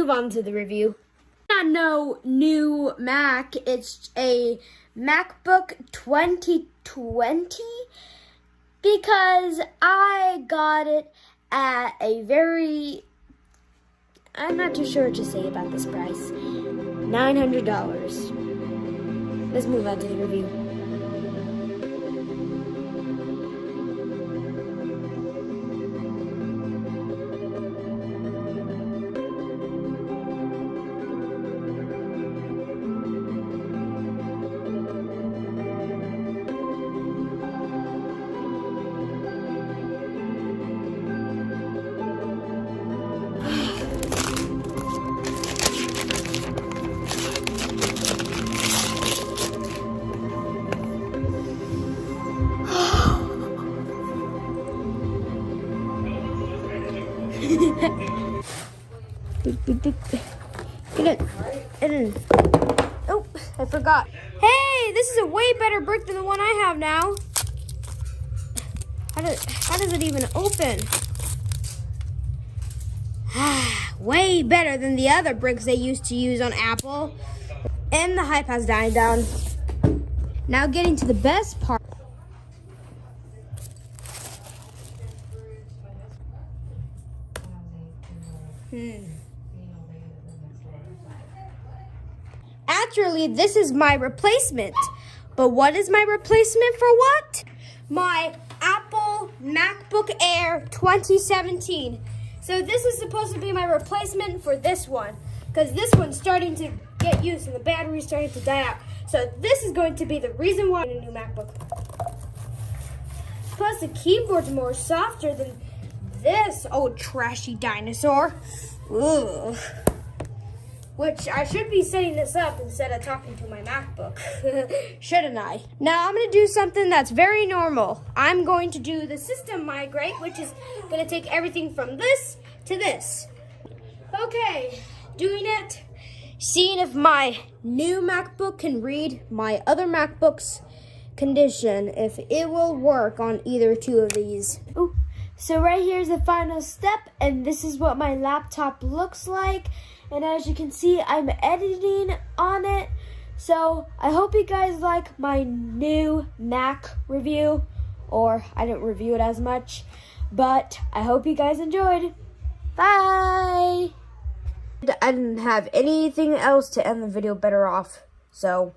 move on to the review. No new Mac. It's a MacBook 2020 because I got it at a very, I'm not too sure what to say about this price. $900. Let's move on to the review. Get in. Oh, I forgot. Hey, this is a way better brick than the one I have now. How does it even open? Way better than the other bricks they used to use on Apple. And the hype has died down. Now getting to the best part. Actually, this is my replacement. But what is my replacement for what? My Apple Macbook Air 2017. So this is supposed to be my replacement for this one, because this one's starting to get used and the battery's starting to die out. So this is going to be the reason why I need a new MacBook. Plus the keyboard's more softer than this old trashy dinosaur. Ugh. Which I should be setting this up instead of talking to my MacBook. Shouldn't I? Now I'm going to do something that's very normal. I'm going to do the system migrate, which is going to take everything from this to this. Okay, doing it. Seeing if my new MacBook can read my other MacBook's condition, if it will work on either two of these. Ooh. So right here is the final step, and this is what my laptop looks like. And as you can see, I'm editing on it. So I hope you guys like my new Mac review, or I didn't review it as much, but I hope you guys enjoyed. Bye! I didn't have anything else to end the video better off, so.